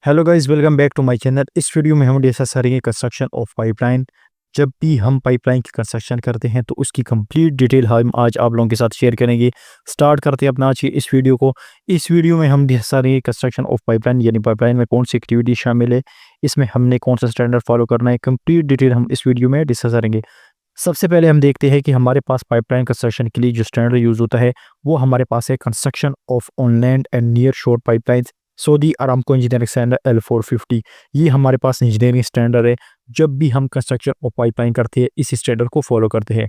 Hello guys, welcome back to my channel. इस video में हम डिस्कस करेंगे कंस्ट्रक्शन ऑफ पाइपलाइन। जब भी हम पाइपलाइन की कंस्ट्रक्शन करते हैं तो उसकी कंप्लीट डिटेल हम आज आप लोगों के साथ शेयर करेंगे। स्टार्ट करते हैं अपना आज की इस वीडियो को। इस वीडियो में हम डिस्कस करेंगे कंस्ट्रक्शन ऑफ पाइपलाइन, यानी पाइपलाइन में कौन सी एक्टिविटी शामिल है, इसमें हमने कौन सा स्टैंडर्ड फॉलो करना है, कंप्लीट डिटेल हम इस वीडियो में डिस्कस करेंगे। सबसे पहले हम देखते हैं कि हमारे पास पाइपलाइन कंस्ट्रक्शन के लिए जो स्टैंडर्ड यूज़ होता है वो हमारे पास है construction of on land and near shore pipelines, Saudi Aramco engineering standard L450। ये हमारे पास इंजीनियरिंग स्टैंडर्ड है। जब भी हम कंस्ट्रक्शन ऑफ पाइपलाइन करते हैं इस स्टैंडर्ड को फॉलो करते हैं।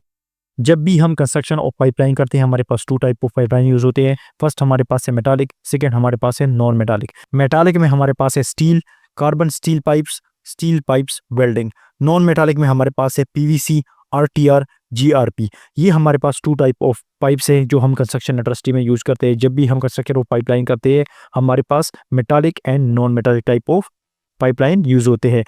जब भी हम कंस्ट्रक्शन ऑफ पाइपलाइन करते हैं हमारे पास two type of pipeline use होते हैं। फर्स्ट हमारे पास है मेटालिक, सेकेंड हमारे पास है नॉन मेटालिक। मेटालिक में हमारे पास है steel, carbon steel pipes welding. Non metallic में हमारे पास है PVC, RTR, GRP। ये हमारे पास टू टाइप ऑफ पाइप्स हैं जो हम कंस्ट्रक्शन इंडस्ट्री में यूज़ करते हैं। जब भी हम कंस्ट्रक्शन ऑफ पाइपलाइन करते हैं हमारे पास metallic and non metallic type of pipeline use होते हैं।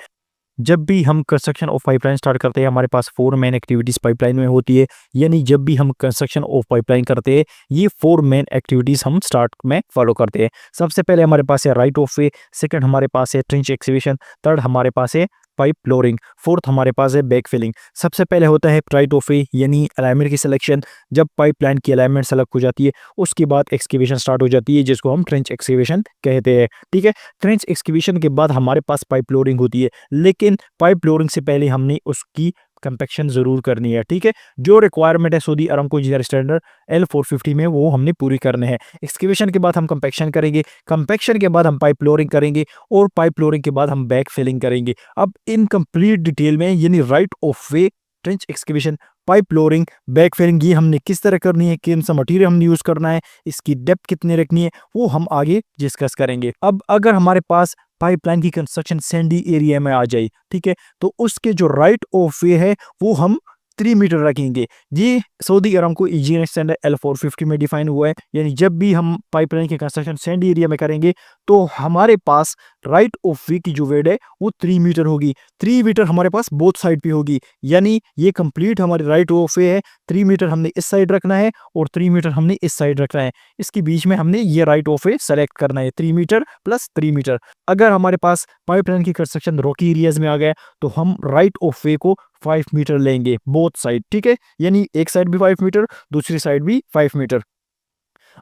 जब भी हम कंस्ट्रक्शन ऑफ पाइपलाइन स्टार्ट करते हैं हमारे पास 4 मेन एक्टिविटीज़ पाइपलाइन में होती है। यानी जब भी हम कंस्ट्रक्शन ऑफ पाइपलाइन करते हैं ये 4 मेन एक्टिविटीज़ हम स्टार्ट में फॉलो करते हैं। सबसे पहले हमारे पास है राइट ऑफ वे, सेकंड हमारे पास है ट्रेंच एक्सकेवेशन, थर्ड हमारे पास है पाइप फ्लोरिंग, फोर्थ हमारे पास है बैक फिलिंग। सबसे पहले होता है राइट ऑफ वे यानी अलाइनमेंट की सिलेक्शन। जब पाइपलाइन की अलाइनमेंट सेलेक्ट हो जाती है उसके बाद एक्सकेवेशन स्टार्ट हो जाती है जिसको हम ट्रेंच एक्सकेवेशन कहते हैं। ठीक है, ट्रेंच एक्सकेवेशन के बाद हमारे पास पाइप फ्लोरिंग होती है, लेकिन पाइप फ्लोरिंग से पहले हमने उसकी कंपेक्शन जरूर करनी है। ठीक है, जो रिक्वायरमेंट है Saudi Aramco engineer standard L450 में वो हमने पूरी करने हैं। एक्सकेवेशन के बाद हम कंपेक्शन करेंगे, कंपेक्शन के बाद हम पाइप फ्लोरिंग करेंगे और पाइप फ्लोरिंग के बाद हम बैक फिलिंग करेंगे। अब इन कंप्लीट डिटेल में यानी right of way, trench excavation, pipe flooring, back filling ये हमने किस तरह करनी है, कौन सा मटेरियल हमने यूज करना है, इसकी डेप्थ कितनी रखनी है वो हम आगे डिस्कस करेंगे। अब अगर हमारे पास पाइपलाइन की कंस्ट्रक्शन सैंडी एरिया में आ जाए, ठीक है, तो उसके जो राइट ऑफ वे है वो हम 3 मीटर रखेंगे। ये Saudi Aramco engineering standard L450 में डिफाइन हुआ है। यानी जब भी हम पाइपलाइन की कंस्ट्रक्शन सैंडी एरिया में करेंगे तो हमारे पास राइट ऑफ वे की जो वेड है वो 3 मीटर होगी। 3 मीटर हमारे पास बोथ साइड पे होगी, यानी ये कंप्लीट हमारे राइट ऑफ वे है। 3 मीटर हमने इस साइड रखना है और 3 मीटर हमने इस साइड रखना है। इसके बीच में हमने ये राइट ऑफ वे सेलेक्ट करना है, 3 मीटर प्लस 3 मीटर। अगर हमारे पास पाइपलाइन की कंस्ट्रक्शन रॉकी एरियाज में आ गया तो हम राइट ऑफ वे को 5 मीटर लेंगे बोथ साइड। ठीक है, यानी एक साइड भी 5 मीटर, दूसरी साइड भी 5 मीटर।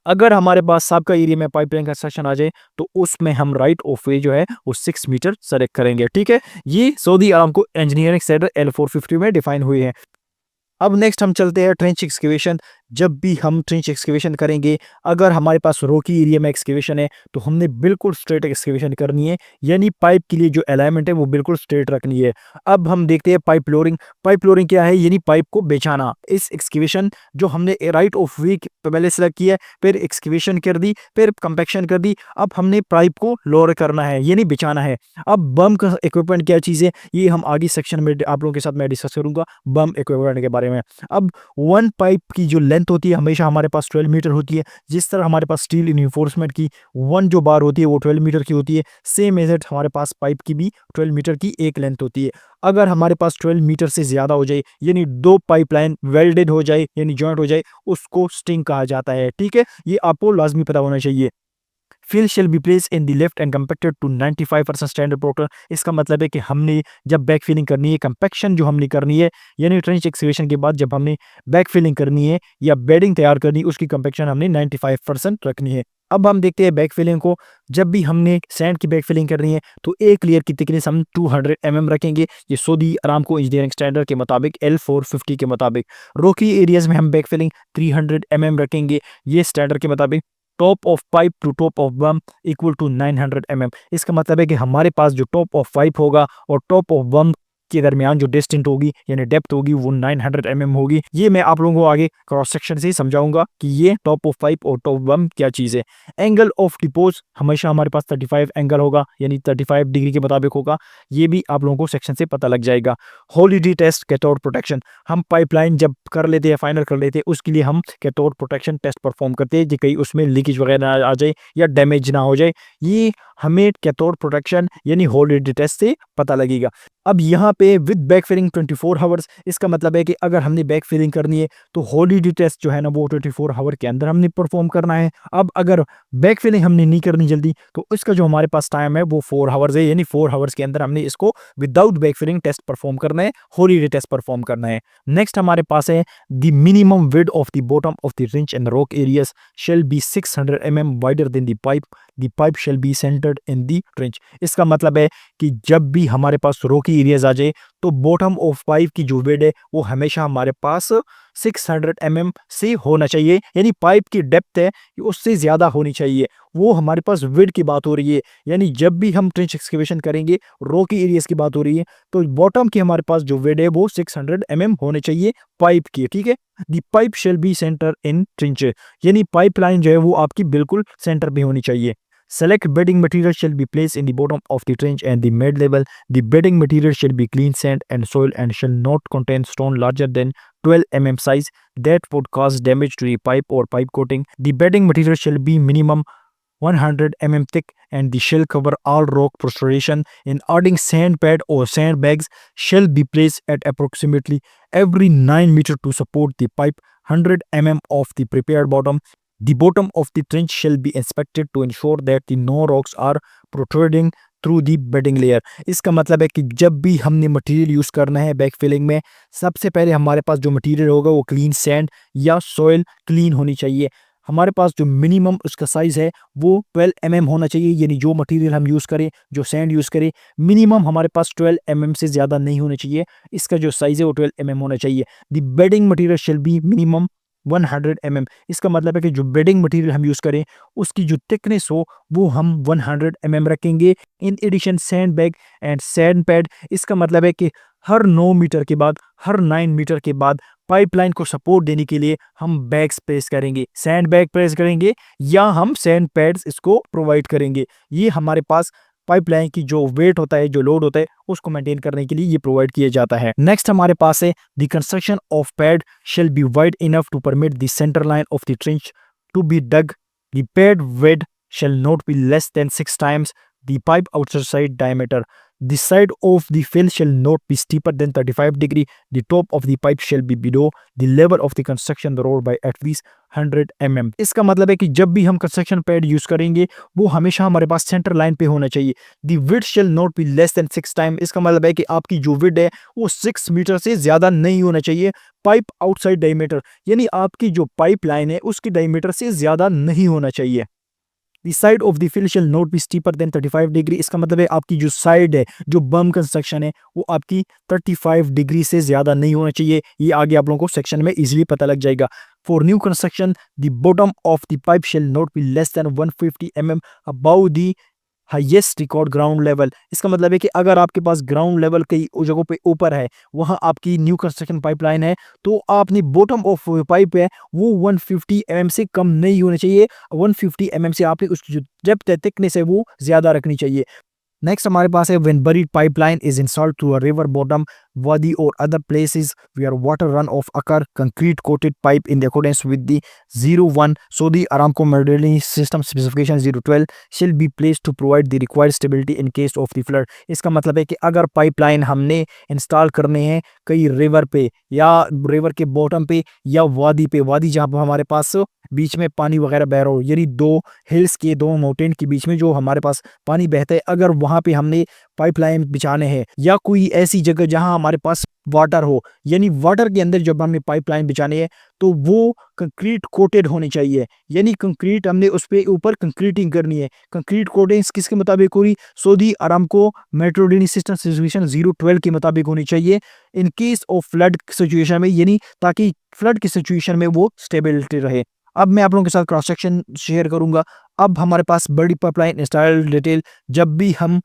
अगर हमारे पास सबका एरिया में पाइपलाइन कंस्ट्रक्शन आ जाए तो उसमें हम राइट ऑफ वे जो है वो 6 मीटर सेलेक्ट करेंगे। ठीक है, ये Saudi Aramco engineering standard L450 में डिफाइन हुई है। अब नेक्स्ट हम चलते हैं ट्रेंच एक्सकेवेशन। जब भी हम ट्रेंच एक्सकेवेशन करेंगे, अगर हमारे पास रोकी एरिया में एक्सकेवेशन है तो हमने बिल्कुल स्ट्रेट एक्सकेवेशन करनी है, यानी पाइप के लिए जो अलाइनमेंट है वो बिल्कुल स्ट्रेट रखनी है। अब हम देखते हैं पाइप फ्लोरिंग। पाइप फ्लोरिंग क्या है, यानी पाइप को बिछाना। इस एक्सकेवेशन जो हमने राइट ऑफ वे पहले सेलेक्ट किया, फिर एक्सकेवेशन कर दी, फिर कंपेक्शन कर दी, अब हमने पाइप को लोअर करना है यानी बिछाना है। अब बम का इक्विपमेंट क्या चीज़ है ये हम आगे सेक्शन में आप लोगों के साथ मैं डिस्कस करूंगा बम इक्विपमेंट के बारे में। अब वन पाइप की जो लेंथ होती है हमेशा हमारे पास 12 मीटर होती है। जिस तरह हमारे पास स्टील इन्फोर्समेंट की वन जो बार होती है वो 12 मीटर की होती है, सेम एज इट हमारे पास पाइप की भी 12 मीटर की एक लेंथ होती है। अगर हमारे पास 12 मीटर से ज़्यादा हो जाए यानी 2 पाइपलाइन वेल्डेड हो जाए यानी जॉइंट हो जाए उसको स्टिंग कहा जाता है। ठीक है, ये आपको लाजमी पता होना चाहिए। Fill shall be place in the left and compacted to 95% standard proctor. इसका मतलब है कि हमने जब बैक फिलिंग करनी है, कंपेक्शन जो हमने करनी है यानी ट्रेंच एक्सकेवेशन के बाद जब हमने बैक फिलिंग करनी है या बेडिंग तैयार करनी है उसकी कंपेक्शन हमने 95% रखनी है। अब हम देखते हैं बैक फिलिंग को। जब भी हमने सैंड की बैक फिलिंग करनी है तो एक लेयर की थिकनेस हम 200 mm रखेंगे, ये सऊदी अरामको इंजीनियरिंग स्टैंडर्ड के मुताबिक L450 के मुताबिक। रोकी एरियाज में हम बैक फिलिंग 300 mm रखेंगे, ये स्टैंडर्ड के मुताबिक। Top of pipe to top of berm equal to 900 mm। इसका मतलब है कि हमारे पास जो टॉप ऑफ पाइप होगा और टॉप ऑफ बम के दरमियान जो डिस्टेंस होगी यानी डेप्थ होगी वो 900 mm होगी। ये मैं आप लोगों को आगे क्रॉस सेक्शन से ही समझाऊंगा कि ये टॉप ऑफ पाइप और टॉप बम क्या चीज़ है। एंगल ऑफ डिपोज हमेशा हमारे पास 35 एंगल होगा यानी 35 डिग्री के मुताबिक होगा, ये भी आप लोगों को सेक्शन से पता लग जाएगा। हॉलिडे टेस्ट कैथोड प्रोटेक्शन, हम पाइपलाइन जब कर लेते हैं फाइनल कर लेते हैं उसके लिए हम कैथोड प्रोटेक्शन टेस्ट परफॉर्म करते हैं, जो कहीं उसमें लीकेज वगैरह आ जाए या डैमेज ना हो जाए, ये हमें कैथोड प्रोटेक्शन यानी हॉलिडे टेस्ट से पता लगेगा। अब यहाँ पे विद बैक फिलिंग 24 आवर्स, इसका मतलब है कि अगर हमने बैक फिलिंग करनी है तो हॉलिडे टेस्ट जो है ना वो 24 आवर के अंदर हमने परफॉर्म करना है। अब अगर बैक फिलिंग हमने नहीं करनी जल्दी तो इसका जो हमारे पास टाइम है वो 4 आवर्स है, यानी 4 आवर्स के अंदर हमने इसको without back filling test perform करना है, हॉलिडे टेस्ट परफॉर्म करना है। नेक्स्ट हमारे पास है the minimum width of the bottom of the wrench and rock areas shall be 600 mm wider than the pipe shall B centred in the trench. इसका मतलब है कि जब भी हमारे पास रॉकी एरियाज आ जाए तो बॉटम ऑफ पाइप की जो विड्थ है वो हमेशा हमारे पास 600 mm से होना चाहिए, यानी पाइप की डेप्थ है उससे ज़्यादा होनी चाहिए। वो हमारे पास विड्थ की बात हो रही है, यानी जब भी हम ट्रेंच एक्सकेवेशन करेंगे, रॉकी एरियाज की बात हो रही है, तो बॉटम की हमारे पास जो विड्थ है वो 600 mm होने चाहिए पाइप की, ठीक है। The pipe shall be center in trench, यानी पाइपलाइन जो है वो आपकी बिल्कुल सेंटर पे होनी चाहिए। Select bedding material shall be placed in the bottom of the trench and the mid level. The bedding material shall be clean sand and soil and shall not contain stone larger than 12 mm size that would cause damage to the pipe or pipe coating. The bedding material shall be minimum 100 mm thick and the shall cover all rock prostration. In adding sand pad or sandbags shall be placed at approximately every 9 meter to support the pipe 100 mm of the prepared bottom. The bottom of the trench shall be inspected to ensure that the no rocks are protruding through the bedding layer. इसका मतलब है कि जब भी हमने material use करना है back filling में, सबसे पहले हमारे पास जो मटेरियल होगा वो क्लीन सैंड या सॉइल क्लीन होनी चाहिए। हमारे पास जो मिनिमम उसका साइज़ है वो 12 mm होना चाहिए, यानी जो मटेरियल हम यूज़ करें, जो सैंड यूज़ करें, मिनिमम हमारे पास 12 mm से ज़्यादा नहीं होना चाहिए। इसका जो साइज़ है वो 12 mm होना चाहिए। The bedding material shall be minimum 100 mm। इसका मतलब है कि जो बेडिंग मटेरियल हम यूज़ करें उसकी जो थिकनेस हो वो हम 100 mm रखेंगे। In addition sand bag and sand pad, इसका मतलब है कि हर 9 मीटर के बाद, हर 9 मीटर के बाद पाइपलाइन को सपोर्ट देने के लिए हम बैग्स प्लेस करेंगे, सैंड बैग प्लेस करेंगे या हम सैंड पैड्स इसको प्रोवाइड करेंगे। ये हमारे पास पाइपलाइन की जो वेट होता है, जो लोड होता है, उसको मेंटेन करने के लिए ये प्रोवाइड किया जाता है। नेक्स्ट हमारे पास है the construction of pad shall be wide enough to permit the centre line of the trench to be dug. The pad width shall not be less than 6 times the pipe outside diameter. The side of the fill shall not be steeper than 35 degree. The top of the pipe shall be below the level of the construction road by at least 100 mm. इसका मतलब है कि जब भी हम construction pad use करेंगे वो हमेशा हमारे पास सेंटर लाइन पे होना चाहिए। The width shall not be less than 6 times, इसका मतलब है कि आपकी जो विड्थ है वो 6 मीटर से ज्यादा नहीं होना चाहिए। पाइप आउटसाइड डायमीटर, यानी आपकी जो पाइप लाइन है उसकी डायमीटर से ज्यादा नहीं होना चाहिए। The side of the fill shall not be steeper than 35 degree, इसका मतलब है आपकी जो साइड है, जो बम कंस्ट्रक्शन है, वो आपकी 35 डिग्री से ज़्यादा नहीं होना चाहिए। ये आगे आप लोगों को सेक्शन में इजीली पता लग जाएगा। For new construction, the bottom of the pipe shall not be less than 150 mm above the highest record ground level, इसका मतलब है कि अगर आपके पास ग्राउंड लेवल कई जगहों पे ऊपर है, वहाँ आपकी न्यू कंस्ट्रक्शन पाइपलाइन है, तो आपने बॉटम ऑफ पाइप है वो 150 mm से कम नहीं होना चाहिए। 150 mm से आपने उसकी जो डेप्थ है, थिकनेस है, वो ज़्यादा रखनी चाहिए। नेक्स्ट हमारे पास है when buried pipeline is installed to a river bottom wadi or other places where water runoff occur, concrete coated pipe in accordance with the 01 Saudi Aramco Mediterranean System Specification 012 shall be placed to provide the required stability in case of the flood। इसका मतलब है कि अगर pipeline हमने install करने हैं कई river पे या रिवर के बॉटम पे या वादी पे, वादी जहाँ पर हमारे पास बीच में पानी वगैरह बह रहा हो, यानी दो हिल्स के, दो माउंटेन के बीच में जो हमारे पास पानी बहता है, अगर वहाँ पे हमने पाइपलाइन बिछाने हैं या कोई ऐसी जगह जहां हमारे पास वाटर हो, यानी वाटर के अंदर जब हमने पाइपलाइन बिछानी है तो वो कंक्रीट कोटेड होनी चाहिए, यानी कंक्रीट हमने उस पे ऊपर कंक्रीटिंग करनी है। कंक्रीट कोटिंग किसके मुताबिक होगी? सऊदी अरामको मेट्रोडेनी सिस्टम सिचुएशन 012 के मुताबिक होनी चाहिए in case of flood situation में, यानी ताकि फ्लड की सिचुएशन में वो स्टेबिलिटी रहे। अब मैं आप लोगों के साथ क्रॉस सेक्शन शेयर करूंगा। अब हमारे पास बड़ी पाइपलाइन इंस्टॉल डिटेल, जब भी हम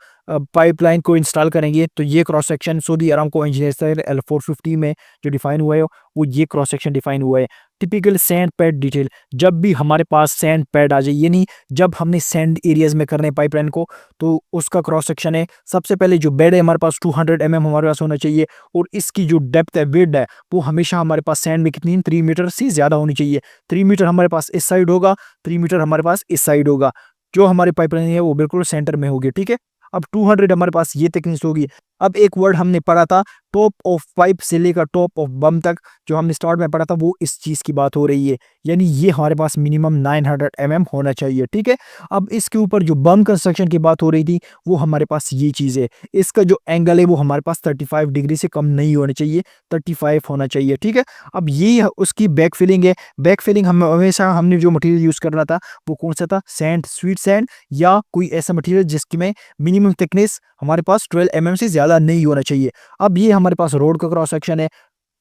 पाइपलाइन को इंस्टॉल करेंगे तो ये cross section Saudi Aramco engineer L450 में जो डिफाइन हुआ है वो ये क्रॉस सेक्शन डिफाइन हुआ है। टिपिकल सैंड पैड डिटेल, जब भी हमारे पास सैंड पैड आ जाए, यानी जब हमने सैंड एरियाज में करने पाइपलाइन को, तो उसका क्रॉस सेक्शन है। सबसे पहले जो बेड है हमारे पास 200 mm हमारे पास होना चाहिए और इसकी जो डेप्थ है, विड्थ है, वो हमेशा हमारे पास सैंड में कितनी 3 मीटर से ज़्यादा होनी चाहिए। 3 मीटर हमारे पास इस साइड होगा, 3 मीटर हमारे पास इस साइड होगा। जो हमारी पाइपलाइन है वो बिल्कुल सेंटर में होगी, ठीक है। अब 200 हमारे पास ये थिकनेस होगी। अब एक वर्ड हमने पढ़ा था टॉप ऑफ पाइप से लेकर टॉप ऑफ बम तक, जो हमने स्टार्ट में पढ़ा था, वो इस चीज़ की बात हो रही है। यानी ये हमारे पास मिनिमम 900 mm होना चाहिए, ठीक है। अब इसके ऊपर जो बम कंस्ट्रक्शन की बात हो रही थी वो हमारे पास ये चीज़ है, इसका जो एंगल है वो हमारे पास 35 डिग्री से कम नहीं होना चाहिए, 35 होना चाहिए, ठीक है। अब ये उसकी बैक फिलिंग है। बैक फिलिंग हम हमेशा हमने जो मटेरियल यूज़ करना था वो कौन सा था, सैंड, स्वीट सैंड, या कोई ऐसा मटेरियल जिसकी में मिनिमम थिकनेस हमारे पास 12 mm से ज़्यादा नहीं होना चाहिए। अब ये हमारे पास रोड का क्रॉस सेक्शन है।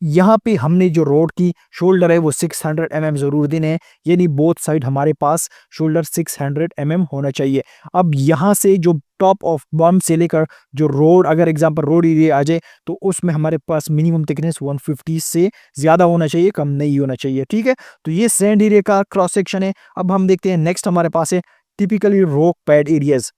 यहाँ पे हमने जो रोड की शोल्डर है वो 600 mm ज़रूर देने हैं, यानी बोथ साइड हमारे पास शोल्डर 600 mm होना चाहिए। अब यहाँ से जो टॉप ऑफ बम से लेकर जो रोड, अगर एग्जांपल रोड एरिया आ जाए तो उसमें हमारे पास मिनिमम थिकनेस 150 से ज़्यादा होना चाहिए, कम नहीं होना चाहिए, ठीक है। तो ये सैंड एरिया का क्रॉस सेक्शन है। अब हम देखते हैं नेक्स्ट हमारे पास है टिपिकली रॉक पैड एरियाज।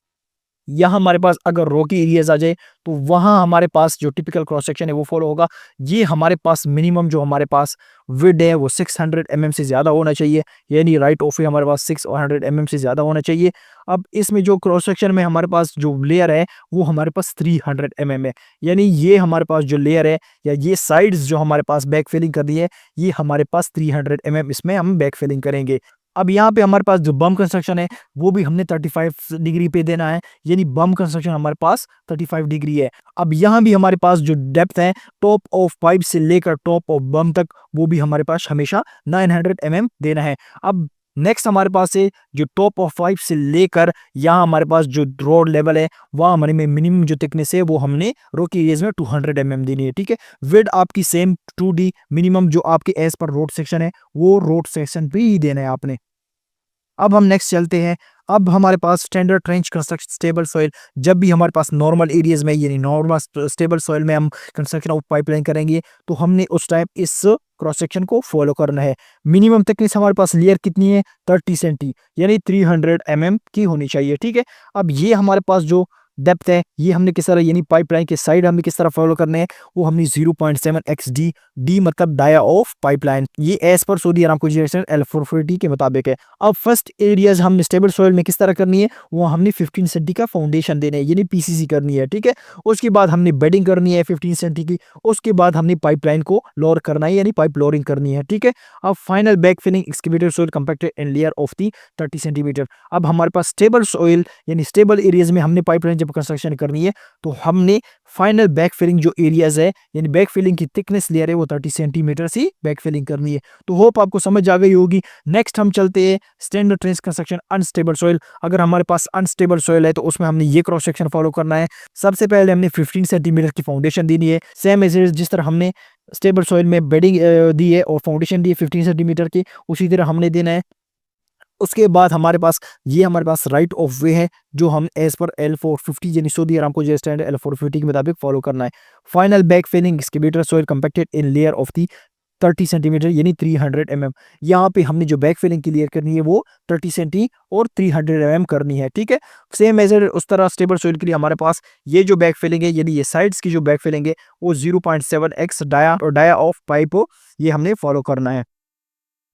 यहाँ हमारे पास अगर रॉकी एरियाज आ जाए तो वहाँ हमारे पास जो टिपिकल क्रॉस सेक्शन है वो फॉलो होगा। ये हमारे पास मिनिमम जो हमारे पास विड है वो 600 mm से ज़्यादा होना चाहिए, यानी राइट ऑफ हमारे पास 600 mm से ज़्यादा होना चाहिए। अब इसमें जो क्रॉस सेक्शन में हमारे पास जो लेयर है वो हमारे पास 300 mm है, यानी ये हमारे पास जो लेयर है या ये साइड्स जो हमारे पास बैक फिलिंग करनी है ये हमारे पास 300 mm इसमें हम बैक फिलिंग करेंगे। अब यहाँ पे हमारे पास जो बम कंस्ट्रक्शन है वो भी हमने 35 डिग्री पे देना है, यानी बम कंस्ट्रक्शन हमारे पास 35 डिग्री है। अब यहाँ भी हमारे पास जो डेप्थ है टॉप ऑफ पाइप से लेकर टॉप ऑफ बम तक वो भी हमारे पास हमेशा 900 mm देना है। अब नेक्स्ट हमारे पास है जो टॉप ऑफ पाइप से लेकर यहाँ हमारे पास जो रोड लेवल है वहाँ हमारे में मिनिमम जो थिकनेस है वो हमने रोड की एरियाज में 200 mm देनी है, ठीक है। विड आपकी सेम 2D, मिनिमम जो आपके एज पर रोड सेक्शन है वो रोड सेक्शन पे ही देना है आपने। अब हम नेक्स्ट चलते हैं। अब हमारे पास standard trench construction stable soil, जब भी हमारे पास नॉर्मल एरियाज में यानी नॉर्मल स्टेबल सॉइल में हम कंस्ट्रक्शन ऑफ पाइपलाइन करेंगे तो हमने उस टाइम इस क्रॉस सेक्शन को फॉलो करना है। मिनिमम थिकनेस हमारे पास लेयर कितनी है 30 सेंटी, यानी 300 mm की होनी चाहिए, ठीक है। अब ये हमारे पास जो डेप्थ है ये हमने किस तरह, यानी पाइपलाइन के साइड हमने किस तरह फॉलो करने हैं वो हमने 0.7 XD, डी मतलब डाया ऑफ पाइपलाइन, ये एज पर सऊदी अरामको L440 के मुताबिक है। अब फर्स्ट एरियाज हमने स्टेबल सॉइल में किस तरह करनी है वो हमने 15 सेंटी का फाउंडेशन देना है, यानी PCC करनी है, ठीक है। उसके बाद हमने बेडिंग करनी है 15 सेंटी की, उसके बाद हमने पाइपलाइन को लोअर करना है, यानी पाइप लोअरिंग करनी है, ठीक है। अब final back filling excavated soil compacted in layer of the 30 centimetre. अब हमारे पास स्टेबल सॉइल यानी स्टेबल एरियाज में हमने पाइपलाइन जब कंस्ट्रक्शन करनी है तो हमने फाइनल बैक फिलिंग जो एरियाज है यानी बैक फिलिंग की थिकनेस लेयर है वो 30 सेंटीमीटर से बैक फिलिंग करनी है। तो होप आपको समझ आ गई होगी। नेक्स्ट हम चलते हैं standard trench construction unstable soil. अगर हमारे पास अनस्टेबल सॉइल है तो उसमें हमने ये क्रॉस सेक्शन फॉलो करना है। सबसे पहले हमने 15 सेंटीमीटर की फाउंडेशन देनी है, सेम एज जिस तरह हमने स्टेबल सॉइल में बेडिंग दी है और फाउंडेशन दी है 15 सेंटीमीटर की, उसी तरह हमने देना है। उसके बाद हमारे पास ये हमारे पास राइट ऑफ वे है जो हम एज पर L450 यानी सऊदी अरामको जो स्टैंडर्ड L450 के मुताबिक फॉलो करना है। Final back filling excavator soil compacted in layer of the 30 centimetre यानी 300 mm। यहाँ पे हमने जो बैक फिलिंग क्लियर करनी है वो 30 सेंटी और 300 mm करनी है, ठीक है। सेम मेजर उस तरह स्टेबल सॉइल के लिए हमारे पास ये जो बैक फिलिंग है यानी ये साइड्स की जो बैक फिलिंग है वो 0.7x डाया और डाया ऑफ पाइप ये हमने फॉलो करना है।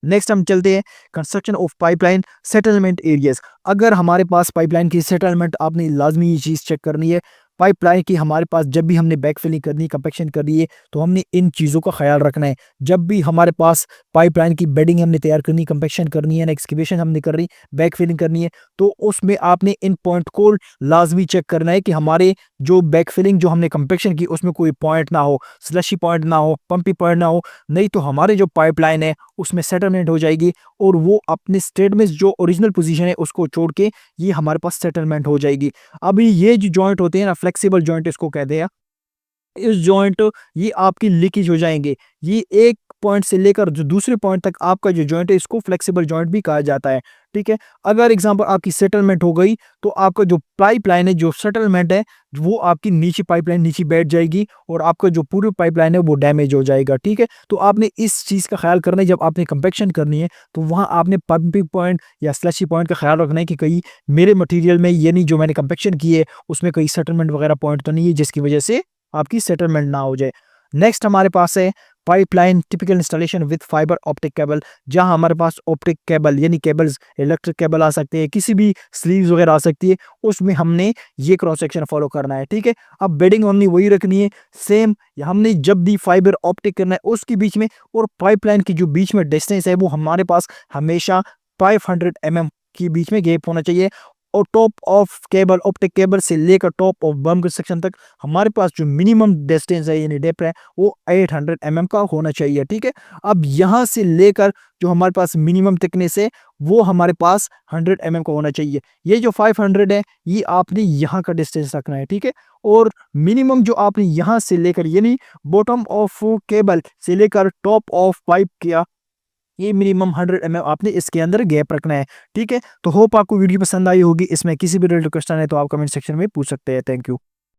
नेक्स्ट हम चलते हैं construction of pipeline settlement areas. अगर हमारे पास पाइपलाइन की सेटलमेंट, आपने लाजमी ये चीज़ चेक करनी है पाइपलाइन की हमारे पास जब भी हमने बैक फिलिंग करनी है, कंपैक्शन करनी है तो हमने इन चीज़ों का ख्याल रखना है। जब भी हमारे पास पाइपलाइन की बेडिंग हमने तैयार करनी, कंपैक्शन करनी है ना, एक्सकेवेशन हमने करनी, बैक फिलिंग करनी है तो उसमें आपने इन पॉइंट को लाजमी चेक करना है कि हमारे जो बैक फिलिंग जो हमने कंपैक्शन की उसमें कोई पॉइंट ना हो, स्लशी पॉइंट ना हो, पंपी पॉइंट ना हो, नहीं तो हमारे जो पाइपलाइन है उसमें सेटलमेंट हो जाएगी और वो अपने स्टेट में जो ओरिजिनल पोजीशन है उसको छोड़ के ये हमारे पास सेटलमेंट हो जाएगी। अभी ये जो जॉइंट होते हैं ना, फ्लेक्सिबल जॉइंट इसको कहते हैं, इस जॉइंट ये आपकी लीकेज हो जाएंगे। ये एक पॉइंट से लेकर जो दूसरे पॉइंट तक आपका जो जॉइंट है इसको फ्लेक्सिबल जॉइंट भी कहा जाता है, ठीक है। अगर एग्जांपल आपकी सेटलमेंट हो गई तो आपका जो पाइपलाइन है, जो सेटलमेंट है वो आपकी नीचे पाइपलाइन नीचे बैठ जाएगी और आपका जो पूरी पाइपलाइन है वो डैमेज हो जाएगा, ठीक है। तो आपने इस चीज़ का ख्याल करना है जब आपने कंपैक्शन करनी है तो वहाँ आपने पंपिंग पॉइंट या स्लशी पॉइंट का ख्याल रखना है कि कहीं मेरे मटीरियल में यानी जो मैंने कंपैक्शन की है उसमें कहीं सेटलमेंट वगैरह पॉइंट तो नहीं है जिसकी वजह से आपकी सेटलमेंट ना हो जाए। नेक्स्ट हमारे पास है pipeline typical installation with fibre optic cable, जहां हमारे पास ऑप्टिक केबल यानी केबल्स, इलेक्ट्रिक केबल आ सकते हैं, किसी भी स्लीव्स वगैरह आ सकती है, उसमें हमने ये क्रॉस सेक्शन फॉलो करना है। ठीक है, अब बेडिंग हमने वही रखनी है सेम, हमने जब भी फाइबर ऑप्टिक करना है उसके बीच में और पाइपलाइन की जो बीच में डिस्टेंस है वो हमारे पास हमेशा 500 mm के बीच में गैप होना चाहिए। और top of cable, optic cable से लेकर टॉप ऑफ बम सेक्शन तक हमारे पास जो मिनिमम डिस्टेंस है यानी डेप्थ है वो 800 mm का होना चाहिए। ठीक है, अब यहाँ से लेकर जो हमारे पास मिनिमम थिकनेस है वो हमारे पास 100 mm का होना चाहिए। ये जो 500 है ये आपने यहाँ का डिस्टेंस रखना है। ठीक है, और मिनिमम जो आपने यहाँ से लेकर यानी बॉटम ऑफ केबल से लेकर टॉप ऑफ पाइप किया, ये मिनिमम 100 mm आपने इसके अंदर गैप रखना है। ठीक है, तो होप आपको वीडियो पसंद आई होगी। इसमें किसी भी रिलेटेड क्वेश्चन है तो आप कमेंट सेक्शन में पूछ सकते हैं। Thank you.